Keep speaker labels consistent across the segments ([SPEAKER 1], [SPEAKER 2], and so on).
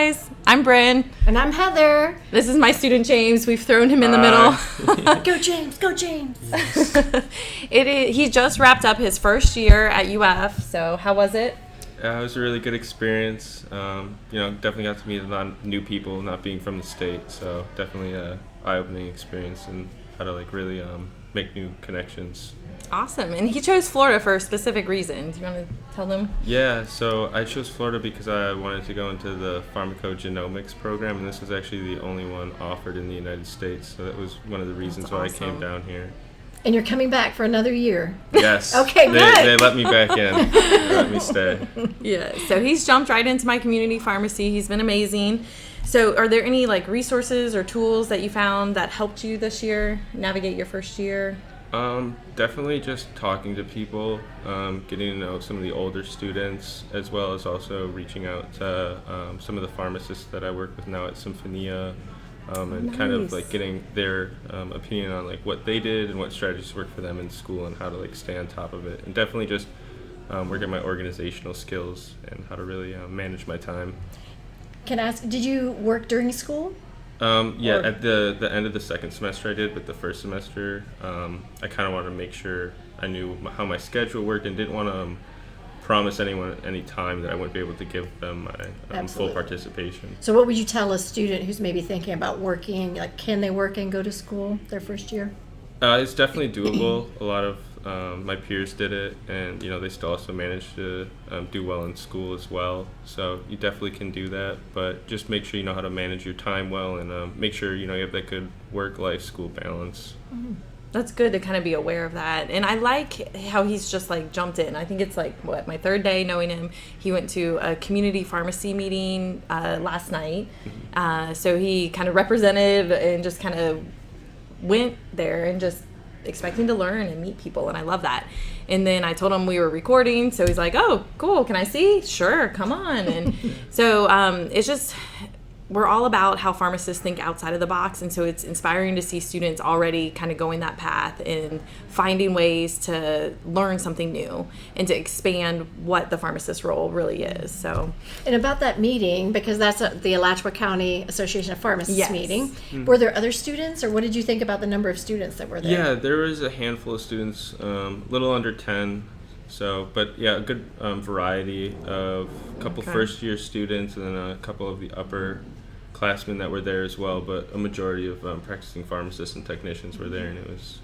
[SPEAKER 1] guys, I'm Bryn.
[SPEAKER 2] And I'm Heather.
[SPEAKER 1] This is my student James. We've thrown him in the middle.
[SPEAKER 2] Go James, go James.
[SPEAKER 1] He just wrapped up his first year at UF, so how was it?
[SPEAKER 3] It was a really good experience. Definitely got to meet a lot of new people, not being from the state, so definitely an eye-opening experience and how to really make new connections.
[SPEAKER 1] Awesome. And he chose Florida for a specific reason. Do you want to tell them?
[SPEAKER 3] Yeah, so I chose Florida because I wanted to go into the pharmacogenomics program, and this was actually the only one offered in the United States, so that was one of the reasons why I came down here.
[SPEAKER 2] And you're coming back for another year?
[SPEAKER 3] Yes.
[SPEAKER 2] Okay, good.
[SPEAKER 3] They let me back in. They let me stay.
[SPEAKER 1] Yeah, so he's jumped right into my community pharmacy. He's been amazing. So are there any resources or tools that you found that helped you this year navigate your first year?
[SPEAKER 3] Definitely just talking to people, getting to know some of the older students, as well as also reaching out to some of the pharmacists that I work with now at Symphonia, and
[SPEAKER 1] Nice.
[SPEAKER 3] kind of getting their opinion on what they did and what strategies work for them in school and how to stay on top of it, and definitely just work at my organizational skills and how to really manage my time.
[SPEAKER 2] Can I ask, did you work during school?
[SPEAKER 3] At the end of the second semester I did, but the first semester I kind of wanted to make sure I knew how my schedule worked and didn't want to promise anyone at any time that I wouldn't be able to give them my full participation.
[SPEAKER 2] So what would you tell a student who's maybe thinking about working, can they work and go to school their first year?
[SPEAKER 3] It's definitely doable. A lot of my peers did it, and they still also managed to do well in school as well. So you definitely can do that, but just make sure you know how to manage your time well, and make sure you have that good work-life school balance.
[SPEAKER 1] Mm-hmm. That's good to kind of be aware of that. And I like how he's just jumped in. I think it's my third day knowing him. He went to a community pharmacy meeting last night. Mm-hmm. So he kind of represented and just kind of went there and just expecting to learn and meet people, and I love that. And then I told him we were recording, so he's like, oh, cool, can I see? Sure, come on. And so it's just, we're all about how pharmacists think outside of the box, and so it's inspiring to see students already kind of going that path and finding ways to learn something new and to expand what the pharmacist role really is. So,
[SPEAKER 2] and about that meeting, because that's the Alachua County Association of Pharmacists meeting, were there other students, or what did you think about the number of students that were there?
[SPEAKER 3] Yeah, there was a handful of students, little under 10. So, but yeah, a good variety of a couple first-year students and then a couple of the upper classmen that were there as well, but a majority of practicing pharmacists and technicians were there, and it was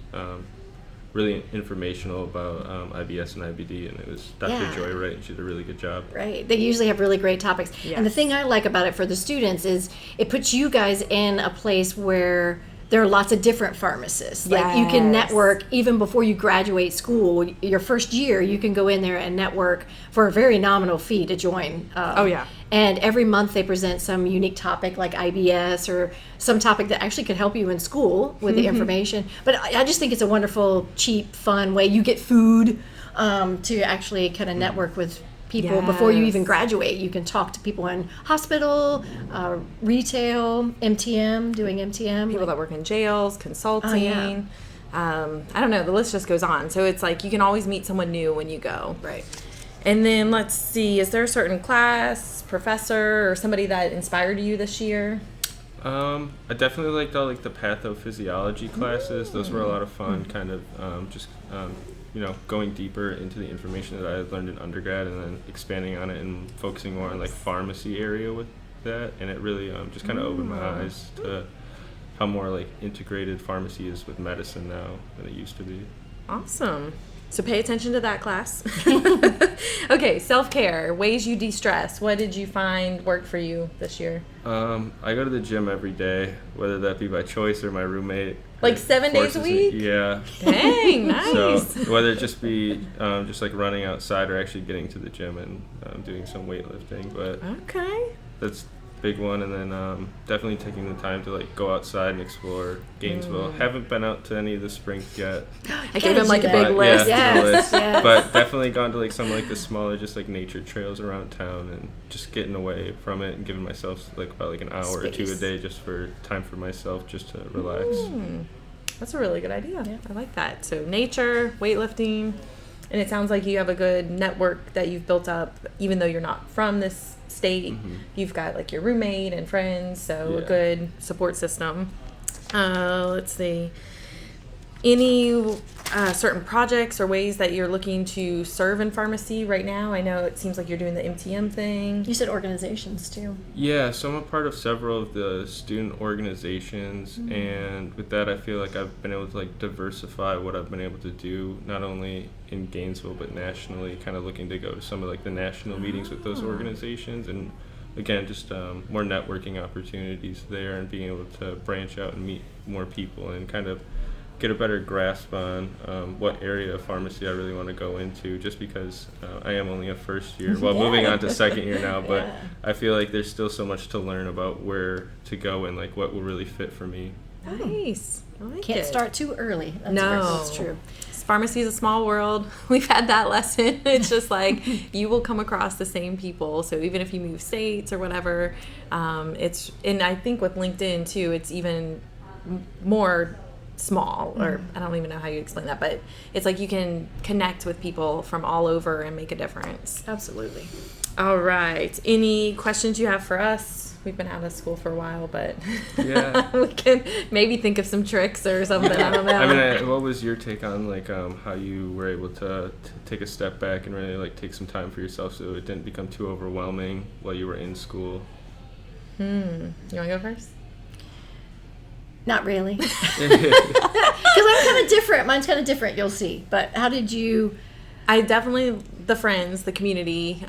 [SPEAKER 3] really informational about IBS and IBD, and it was Dr. Joy Wright, and she did a really good job.
[SPEAKER 2] Right. They usually have really great topics. Yes. And the thing I like about it for the students is it puts you guys in a place where there are lots of different pharmacists.
[SPEAKER 1] Yes.
[SPEAKER 2] You can network even before you graduate school. Your first year, you can go in there and network for a very nominal fee to join. And every month they present some unique topic like IBS or some topic that actually could help you in school with the information. But I just think it's a wonderful, cheap, fun way. You get food to actually kind of network with people before you even graduate. You can talk to people in hospital, retail, MTM, doing MTM.
[SPEAKER 1] People that work in jails, consulting. I don't know, the list just goes on. So it's you can always meet someone new when you go.
[SPEAKER 2] Right.
[SPEAKER 1] And then let's see, is there a certain class, professor, or somebody that inspired you this year?
[SPEAKER 3] I definitely liked all the pathophysiology classes. Those were a lot of fun, kind of going deeper into the information that I had learned in undergrad and then expanding on it and focusing more on pharmacy area with that. And it really just kind of opened my eyes to how more integrated pharmacy is with medicine now than it used to be.
[SPEAKER 1] Awesome. So pay attention to that class. Okay, self-care, ways you de-stress. What did you find worked for you this year?
[SPEAKER 3] I go to the gym every day, whether that be by choice or my roommate.
[SPEAKER 1] 7 days a week?
[SPEAKER 3] Yeah.
[SPEAKER 1] Dang, nice.
[SPEAKER 3] So whether it just be just running outside or actually getting to the gym and doing some weightlifting. But
[SPEAKER 1] okay,
[SPEAKER 3] that's a big one. And then definitely taking the time to go outside and explore Gainesville. Haven't been out to any of the springs yet.
[SPEAKER 1] I gave him a big list.
[SPEAKER 2] Yes.
[SPEAKER 3] But definitely gone to some of the smaller just nature trails around town and just getting away from it and giving myself about an hour or two a day just for time for myself just to relax.
[SPEAKER 1] That's a really good idea. Yeah. I like that. So nature, weightlifting. And it sounds like you have a good network that you've built up, even though you're not from this state. You've got like your roommate and friends, so a good support system. Let's see. Any certain projects or ways that you're looking to serve in pharmacy right now? I know it seems like you're doing the MTM thing.
[SPEAKER 2] You said organizations too.
[SPEAKER 3] Yeah, so I'm a part of several of the student organizations, and with that I feel like I've been able to like diversify what I've been able to do, not only in Gainesville but nationally, kind of looking to go to some of like the national meetings with those organizations, and again just more networking opportunities there, and being able to branch out and meet more people and kind of get a better grasp on what area of pharmacy I really want to go into, just because I am only a first year, moving on to second year now, but I feel like there's still so much to learn about where to go and like what will really fit for me.
[SPEAKER 1] Nice. I like
[SPEAKER 2] Can't
[SPEAKER 1] it.
[SPEAKER 2] start too early. That's true.
[SPEAKER 1] Pharmacy is a small world. We've had that lesson. It's just like you will come across the same people. So even if you move states or whatever, and I think with LinkedIn too, it's even more small, or I don't even know how you explain that, but it's like you can connect with people from all over and make a difference.
[SPEAKER 2] Absolutely.
[SPEAKER 1] All right. Any questions you have for us? We've been out of school for a while, but we can maybe think of some tricks or something. I don't know.
[SPEAKER 3] I mean, what was your take on like how you were able to take a step back and really like take some time for yourself so it didn't become too overwhelming while you were in school?
[SPEAKER 1] You want to go first?
[SPEAKER 2] Not really. Because I'm kind of different. Mine's kind of different, you'll see. But how did you...
[SPEAKER 1] I definitely, the friends, the community,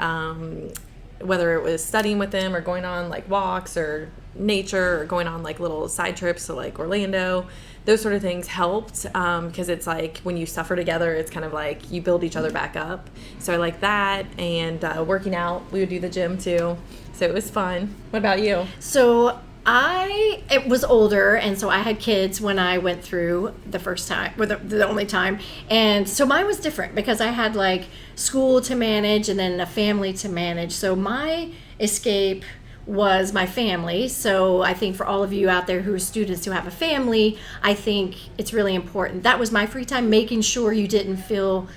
[SPEAKER 1] whether it was studying with them or going on like walks or nature or going on like little side trips to like Orlando, those sort of things helped, because it's like when you suffer together, it's kind of like you build each other back up. So I like that, and working out, we would do the gym too. So it was fun. What about you?
[SPEAKER 2] So it was older, and so I had kids when I went through the first time, or the only time, and so mine was different because I had like school to manage and then a family to manage. So my escape was my family. So I think for all of you out there who are students who have a family, I think it's really important. That was my free time, making sure you didn't feel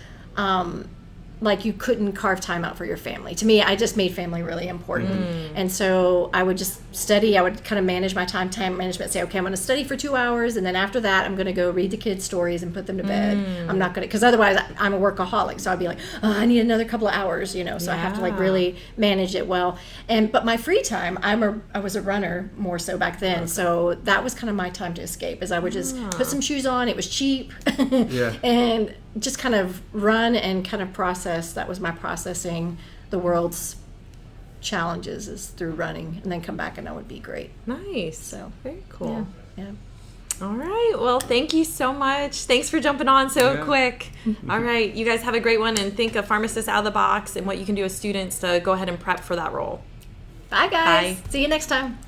[SPEAKER 2] like you couldn't carve time out for your family. To me, I just made family really important. And so I would just study. I would kind of manage my time management, say, okay, I'm going to study for 2 hours, and then after that, I'm going to go read the kids' stories and put them to bed. I'm not going to, because otherwise I'm a workaholic. So I'd be like, oh, I need another couple of hours, so I have to like really manage it well. But my free time, I was a runner more so back then. So that was kind of my time to escape, is I would just put some shoes on. It was cheap. And just kind of run and kind of process. That was my processing the world's challenges, is through running, and then come back and that would be great.
[SPEAKER 1] Nice.
[SPEAKER 2] So
[SPEAKER 1] very cool.
[SPEAKER 2] Yeah.
[SPEAKER 1] All right. Well, thank you so much. Thanks for jumping on so quick. All right. You guys have a great one, and think of Pharmacists Out of the Box and what you can do as students to go ahead and prep for that role.
[SPEAKER 2] Bye, guys.
[SPEAKER 1] Bye.
[SPEAKER 2] See you next time.